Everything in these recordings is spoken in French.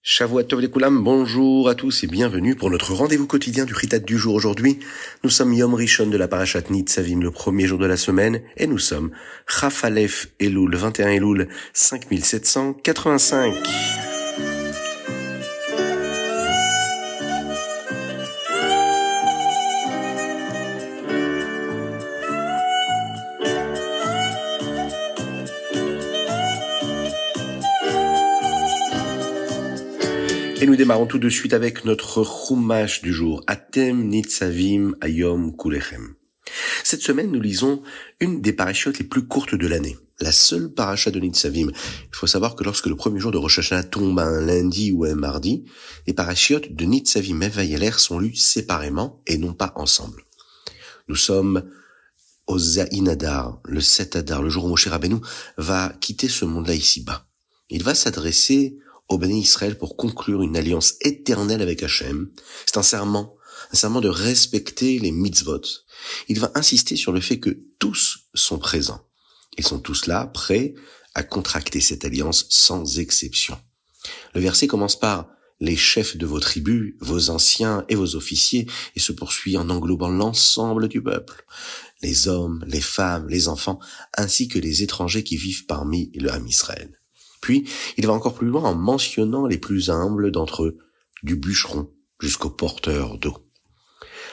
Shavua Tov Lekulam, bonjour à tous et bienvenue pour notre rendez-vous quotidien du Ritat du jour. Aujourd'hui, nous sommes Yom Rishon de la Parashat Nitzavim, le premier jour de la semaine, et nous sommes Chaf Aleph Elul, 21 Elul, 5785. Et nous démarrons tout de suite avec notre Chumash du jour, Atem Nitzavim Ayom Kulechem. Cette semaine, nous lisons une des parachiotes les plus courtes de l'année, la seule paracha de Nitzavim. Il faut savoir que lorsque le premier jour de Rosh Hashanah tombe un lundi ou un mardi, les parachiotes de Nitzavim et Vayeler sont lus séparément et non pas ensemble. Nous sommes au Zayin Adar, le 7 Adar, le jour où Moshe Rabbeinu va quitter ce monde-là ici-bas. Il va s'adresser au Béni Israël pour conclure une alliance éternelle avec Hachem. C'est un serment de respecter les mitzvot. Il va insister sur le fait que tous sont présents. Ils sont tous là, prêts à contracter cette alliance sans exception. Le verset commence par « les chefs de vos tribus, vos anciens et vos officiers » et se poursuit en englobant l'ensemble du peuple, les hommes, les femmes, les enfants, ainsi que les étrangers qui vivent parmi le Ham Israël. Puis, il va encore plus loin en mentionnant les plus humbles d'entre eux, du bûcheron jusqu'au porteur d'eau.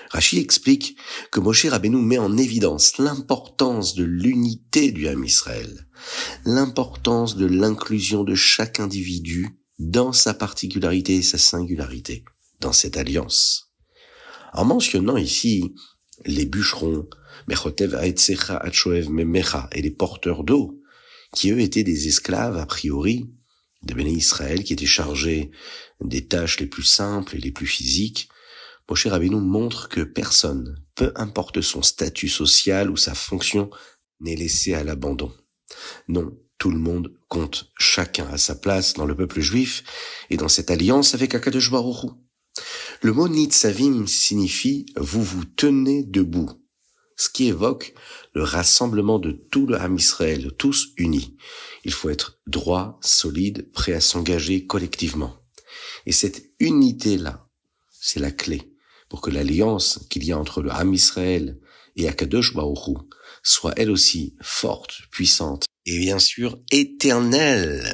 Rashi explique que Moshe Rabbeinu met en évidence l'importance de l'unité du Ham Israël, l'importance de l'inclusion de chaque individu dans sa particularité et sa singularité, dans cette alliance. En mentionnant ici les bûcherons, Mechotev Haetzecha Atshoev Memecha et les porteurs d'eau, qui eux étaient des esclaves a priori, des Béné Israël qui étaient chargés des tâches les plus simples et les plus physiques, Moshe Rabbeinu montre que personne, peu importe son statut social ou sa fonction, n'est laissé à l'abandon. Non, tout le monde compte, chacun à sa place dans le peuple juif et dans cette alliance avec Akadosh Baruch Hu. Le mot Nitzavim signifie « vous vous tenez debout », ce qui évoque le rassemblement de tout le Ham Israël, tous unis. Il faut être droit, solide, prêt à s'engager collectivement. Et cette unité-là, c'est la clé pour que l'alliance qu'il y a entre le Ham Israël et Akadosh Baruch Hu soit elle aussi forte, puissante et bien sûr éternelle.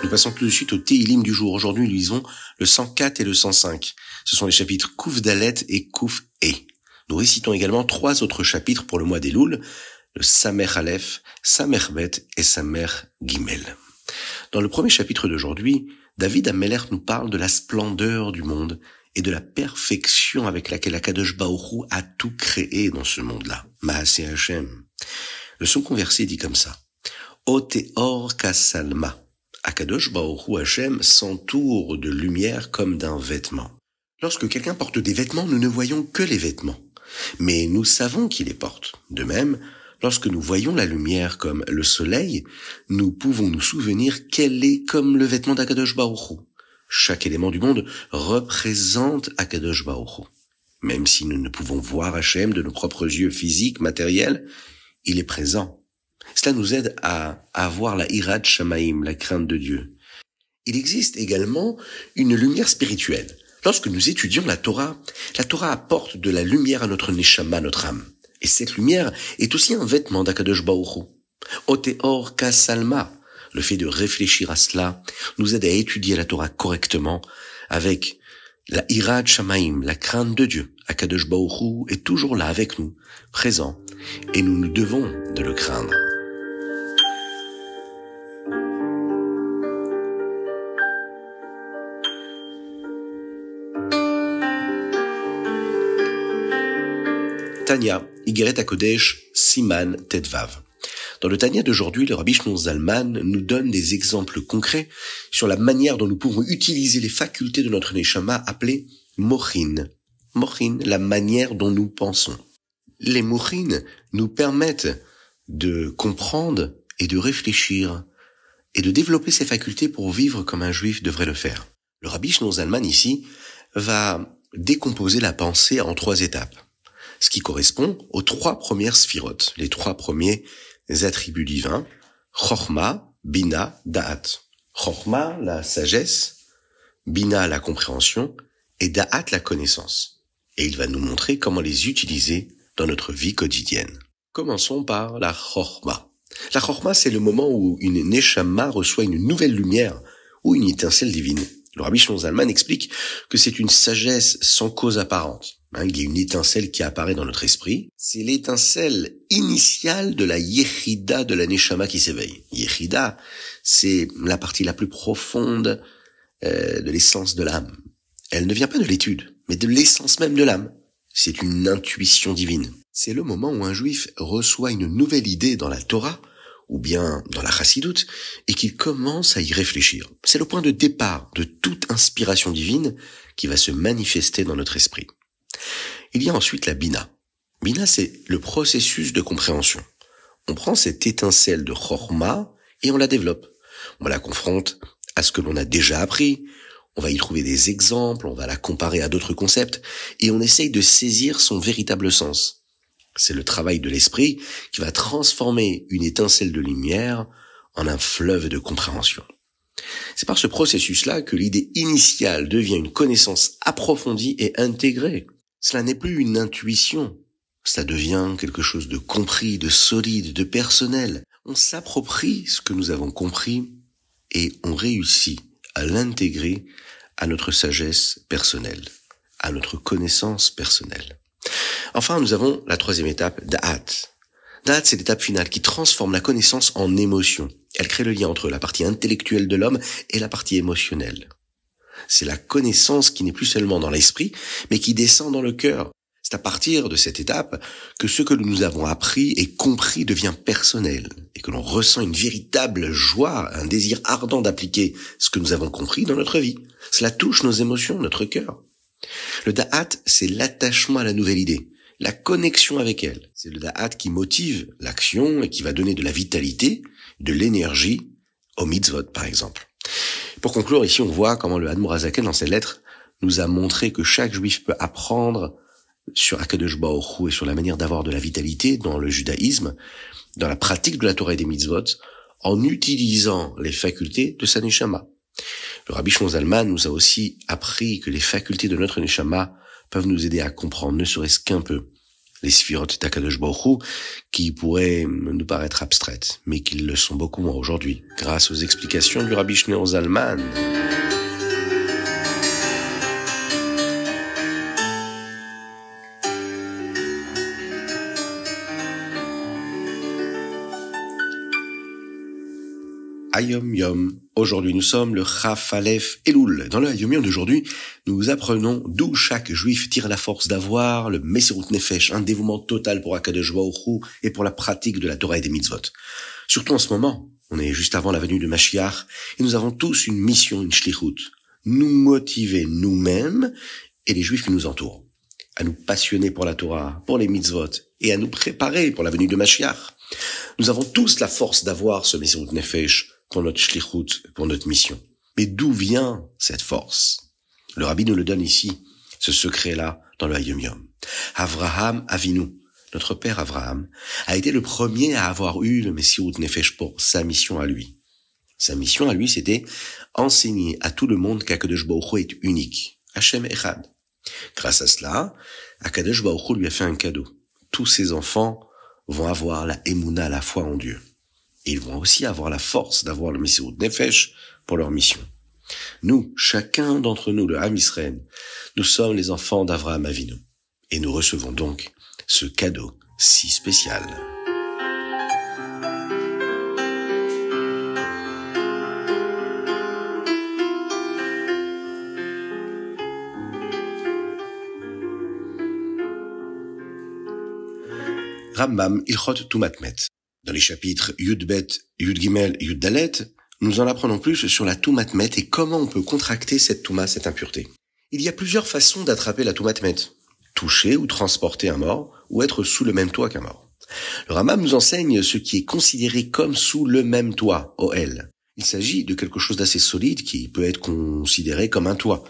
Nous passons tout de suite au Tehilim du jour. Aujourd'hui, nous lisons le 104 et le 105. Ce sont les chapitres Kouf Dalet et Kouf E. Nous récitons également 3 autres chapitres pour le mois d'Elul, le Samer Aleph, Samer Bet et Samer Gimel. Dans le premier chapitre d'aujourd'hui, David Ameler nous parle de la splendeur du monde et de la perfection avec laquelle Akadosh Baruch Hu a tout créé dans ce monde-là. Maaseh Hashem. Le second verset dit comme ça. O Teor Kasalma. Akadosh Baruch Hu Hashem s'entoure de lumière comme d'un vêtement. Lorsque quelqu'un porte des vêtements, nous ne voyons que les vêtements. Mais nous savons qui les porte. De même, lorsque nous voyons la lumière comme le soleil, nous pouvons nous souvenir qu'elle est comme le vêtement d'Akadosh Baruch Hu. Chaque élément du monde représente Akadosh Baruch Hu. Même si nous ne pouvons voir Hashem de nos propres yeux physiques, matériels, il est présent. Cela nous aide à avoir la Hirat Shamaim, la crainte de Dieu. Il existe également une lumière spirituelle. Lorsque nous étudions la Torah apporte de la lumière à notre Neshama, notre âme. Et cette lumière est aussi un vêtement d'Akadosh Baruch Hu. Oteor Kasalma, le fait de réfléchir à cela, nous aide à étudier la Torah correctement avec la Hirat Shamaim, la crainte de Dieu. Akadosh Baruch Hu est toujours là avec nous, présent, et nous devons de le craindre. Tanya, Igeret HaKodesh, Siman Tetvav. Dans le Tanya d'aujourd'hui, le Rabbi Shlomo Zalman nous donne des exemples concrets sur la manière dont nous pouvons utiliser les facultés de notre Neshama appelées Mochin. Mochin, la manière dont nous pensons. Les Mochin nous permettent de comprendre et de réfléchir et de développer ces facultés pour vivre comme un juif devrait le faire. Le Rabbi Shlomo Zalman ici va décomposer la pensée en 3 étapes, ce qui correspond aux 3 premières sphirotes, les 3 premiers attributs divins, Chochma, Bina, Da'at. Chochma, la sagesse, Bina, la compréhension, et Da'at, la connaissance. Et il va nous montrer comment les utiliser dans notre vie quotidienne. Commençons par la Chochma. La Chochma, c'est le moment où une Neshama reçoit une nouvelle lumière ou une étincelle divine. Le Rabbi Shimon Zalman explique que c'est une sagesse sans cause apparente. Il y a une étincelle qui apparaît dans notre esprit. C'est l'étincelle initiale de la Yechida de la Neshama qui s'éveille. Yechida, c'est la partie la plus profonde de l'essence de l'âme. Elle ne vient pas de l'étude, mais de l'essence même de l'âme. C'est une intuition divine. C'est le moment où un juif reçoit une nouvelle idée dans la Torah, ou bien dans la Chassidoute, et qu'il commence à y réfléchir. C'est le point de départ de toute inspiration divine qui va se manifester dans notre esprit. Il y a ensuite la Bina. Bina, c'est le processus de compréhension. On prend cette étincelle de Chochma et on la développe. On la confronte à ce que l'on a déjà appris, on va y trouver des exemples, on va la comparer à d'autres concepts, et on essaye de saisir son véritable sens. C'est le travail de l'esprit qui va transformer une étincelle de lumière en un fleuve de compréhension. C'est par ce processus-là que l'idée initiale devient une connaissance approfondie et intégrée. Cela n'est plus une intuition, ça devient quelque chose de compris, de solide, de personnel. On s'approprie ce que nous avons compris et on réussit à l'intégrer à notre sagesse personnelle, à notre connaissance personnelle. Enfin, nous avons la 3e étape, Da'at. Da'at, c'est l'étape finale qui transforme la connaissance en émotion. Elle crée le lien entre la partie intellectuelle de l'homme et la partie émotionnelle. C'est la connaissance qui n'est plus seulement dans l'esprit, mais qui descend dans le cœur. C'est à partir de cette étape que ce que nous avons appris et compris devient personnel, et que l'on ressent une véritable joie, un désir ardent d'appliquer ce que nous avons compris dans notre vie. Cela touche nos émotions, notre cœur. Le Da'at, c'est l'attachement à la nouvelle idée, la connexion avec elle. C'est le Da'at qui motive l'action et qui va donner de la vitalité, de l'énergie au mitzvot, par exemple. Pour conclure, ici, on voit comment le Admor HaZaken, dans ses lettres, nous a montré que chaque juif peut apprendre sur Akadosh Baruch Hu et sur la manière d'avoir de la vitalité dans le judaïsme, dans la pratique de la Torah et des mitzvot, en utilisant les facultés de sa neshama. Le Rabbi Shimon Zalman nous a aussi appris que les facultés de notre neshama peuvent nous aider à comprendre, ne serait-ce qu'un peu, les sphirotes d'Akadosh Baruch Hu, qui pourraient nous paraître abstraites, mais qui le sont beaucoup moins aujourd'hui, grâce aux explications du Rabbi Shimon Zalman. Hayom Yom. Aujourd'hui, nous sommes le Chaf Aleph Elul. Dans le Hayom Yom d'aujourd'hui, nous apprenons d'où chaque juif tire la force d'avoir le Mesirut Nefesh, un dévouement total pour Akadosh Baruch Hu et pour la pratique de la Torah et des mitzvot. Surtout en ce moment, on est juste avant la venue de Mashiach, et nous avons tous une mission, une shlichut. Nous motiver nous-mêmes et les juifs qui nous entourent, à nous passionner pour la Torah, pour les mitzvot, et à nous préparer pour la venue de Mashiach. Nous avons tous la force d'avoir ce Mesirut Nefesh pour notre shlichut, pour notre mission. Mais d'où vient cette force? Le Rabbi nous le donne ici, ce secret-là, dans le Hayom Yom. Avraham Avinu, notre père Avraham, a été le premier à avoir eu le Mesirut Nefesh pour sa mission à lui. Sa mission à lui, c'était enseigner à tout le monde qu'Akadosh Baruch Hu est unique, Hashem Echad. Grâce à cela, Akadosh Baruch Hu lui a fait un cadeau. Tous ses enfants vont avoir la Emouna, la foi en Dieu. Et ils vont aussi avoir la force d'avoir le Mesirut Nefesh pour leur mission. Nous, chacun d'entre nous, le Ham Israël, nous sommes les enfants d'Avraham Avinu. Et nous recevons donc ce cadeau si spécial. Rambam Ilchot Tumatmet. Dans les chapitres Yud-Bet, Yud-Gimel, Yud-Dalet, nous en apprenons plus sur la Tumatmet et comment on peut contracter cette Touma, cette impureté. Il y a plusieurs façons d'attraper la Tumatmet. Toucher ou transporter un mort, ou être sous le même toit qu'un mort. Le Rambam nous enseigne ce qui est considéré comme sous le même toit, OL. Il s'agit de quelque chose d'assez solide qui peut être considéré comme un toit.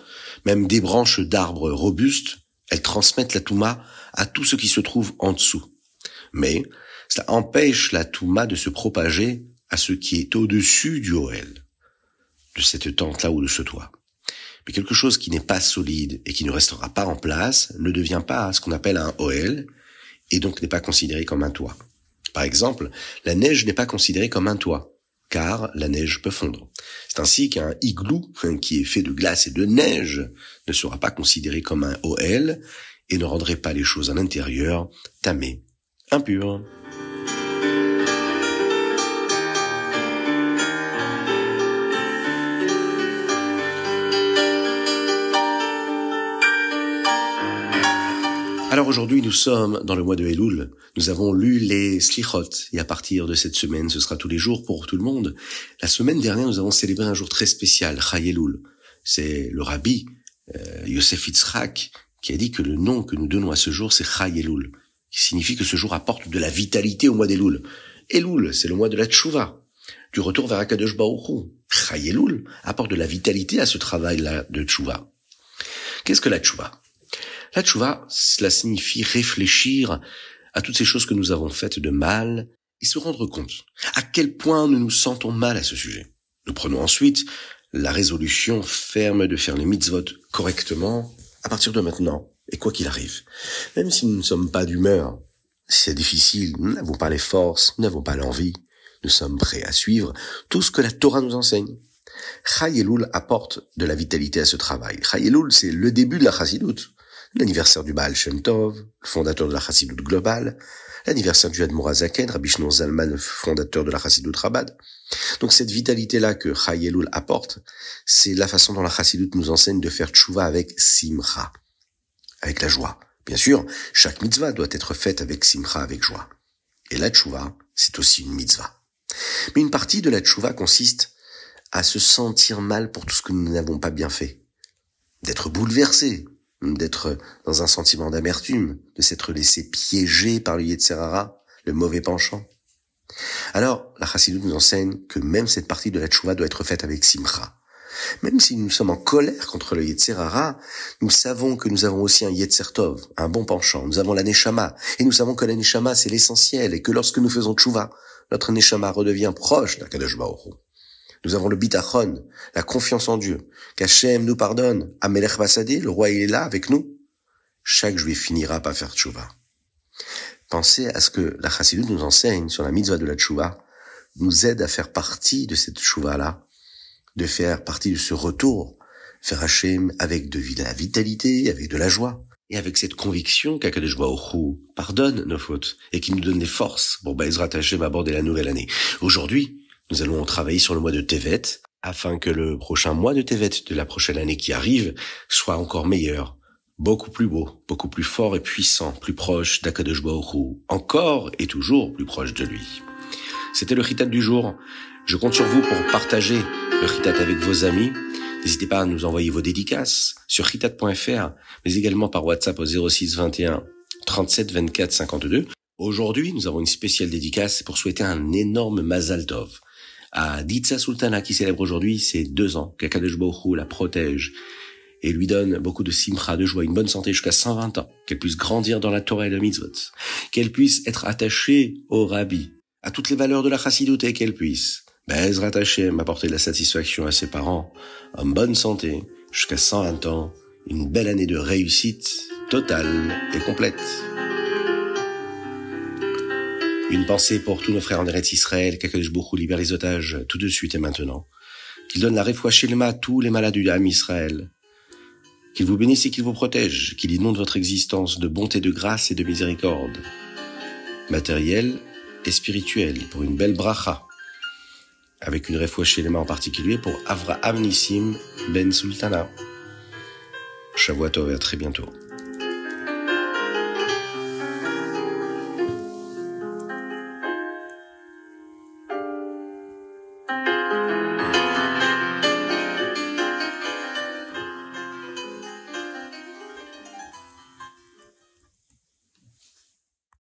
Même des branches d'arbres robustes, elles transmettent la Touma à tout ce qui se trouve en dessous. Mais cela empêche la Touma de se propager à ce qui est au-dessus du Ohel, de cette tente-là ou de ce toit. Mais quelque chose qui n'est pas solide et qui ne restera pas en place ne devient pas ce qu'on appelle un Ohel et donc n'est pas considéré comme un toit. Par exemple, la neige n'est pas considérée comme un toit, car la neige peut fondre. C'est ainsi qu'un igloo, qui est fait de glace et de neige, ne sera pas considéré comme un Ohel et ne rendrait pas les choses à l'intérieur tamées, impures. Alors aujourd'hui, nous sommes dans le mois de Elul. Nous avons lu les Slichot et à partir de cette semaine, ce sera tous les jours pour tout le monde. La semaine dernière, nous avons célébré un jour très spécial, Chai Elul. C'est le rabbi Yosef Yitzhak qui a dit que le nom que nous donnons à ce jour, c'est Chai Elul, qui signifie que ce jour apporte de la vitalité au mois d'Elul. Elul, c'est le mois de la Tchouva, du retour vers Akadosh Baruch Hu. Chai Elul apporte de la vitalité à ce travail-là de Tchouva. Qu'est-ce que la Tchouva ? La tchouva, cela signifie réfléchir à toutes ces choses que nous avons faites de mal et se rendre compte à quel point nous nous sentons mal à ce sujet. Nous prenons ensuite la résolution ferme de faire les mitzvot correctement à partir de maintenant et quoi qu'il arrive. Même si nous ne sommes pas d'humeur, si c'est difficile, nous n'avons pas les forces, nous n'avons pas l'envie, nous sommes prêts à suivre tout ce que la Torah nous enseigne. Chai Elul apporte de la vitalité à ce travail. Chai Elul, c'est le début de la Chassidut. L'anniversaire du Baal Shem Tov, le fondateur de la Chassidut globale, l'anniversaire du Admor HaZaken, Rabbi Shneur Zalman, le fondateur de la Chassidut Chabad. Donc cette vitalité-là que Chai Elul apporte, c'est la façon dont la Chassidut nous enseigne de faire tchouva avec simcha, avec la joie. Bien sûr, chaque mitzvah doit être faite avec simcha, avec joie. Et la tchouva, c'est aussi une mitzvah. Mais une partie de la tchouva consiste à se sentir mal pour tout ce que nous n'avons pas bien fait, d'être bouleversé, d'être dans un sentiment d'amertume, de s'être laissé piéger par le Yetzer Hara, le mauvais penchant. Alors, la Chassidut nous enseigne que même cette partie de la tchouva doit être faite avec simcha. Même si nous sommes en colère contre le Yetzer Hara, nous savons que nous avons aussi un Yetzer Tov, un bon penchant. Nous avons la Neshama, et nous savons que la Neshama, c'est l'essentiel, et que lorsque nous faisons tchouva, notre Neshama redevient proche d'Akadosh Baruch Hu. Nous avons le bitachon, la confiance en Dieu, qu'Hachem nous pardonne. Amelech Basadé, le roi il est là avec nous. Chaque juif finira par faire tchouva. Pensez à ce que la Chassidut nous enseigne sur la mitzvah de la tchouva, nous aide à faire partie de cette tchouva-là, de faire partie de ce retour, faire Hachem avec de la vitalité, avec de la joie, et avec cette conviction qu'Akadosh Baruch Hu pardonne nos fautes, et qu'il nous donne des forces pour Bezrat Hachem aborder la nouvelle année. Aujourd'hui, nous allons travailler sur le mois de Tevet, afin que le prochain mois de Tevet de la prochaine année qui arrive soit encore meilleur, beaucoup plus beau, beaucoup plus fort et puissant, plus proche d'Akadosh Baruch Hu, encore et toujours plus proche de lui. C'était le Chitat du jour. Je compte sur vous pour partager le Chitat avec vos amis. N'hésitez pas à nous envoyer vos dédicaces sur chitat.fr, mais également par WhatsApp au 06 21 37 24 52. Aujourd'hui, nous avons une spéciale dédicace pour souhaiter un énorme Mazal Tov à Ditsa Sultana qui célèbre aujourd'hui ses 2 ans, qu'Akadosh Baruch Hu la protège et lui donne beaucoup de simcha, de joie, une bonne santé jusqu'à 120 ans, qu'elle puisse grandir dans la Torah et le mitzvot, qu'elle puisse être attachée au Rabbi, à toutes les valeurs de la Chassidut et qu'elle puisse, Bezrat Hashem, apporter de la satisfaction à ses parents, en bonne santé jusqu'à 120 ans, une belle année de réussite totale et complète. Une pensée pour tous nos frères en Eretz Israël, qu'Akadosh Baruch Hu libère les otages tout de suite et maintenant. Qu'il donne la réfoua shelema à tous les malades du Ham Israël. Qu'il vous bénisse et qu'il vous protège. Qu'il inonde votre existence de bonté, de grâce et de miséricorde. Matérielle et spirituelle, pour une belle bracha. Avec une réfoua shelema en particulier pour Avraham Nissim Ben Sultana. Shavua Tov et à très bientôt.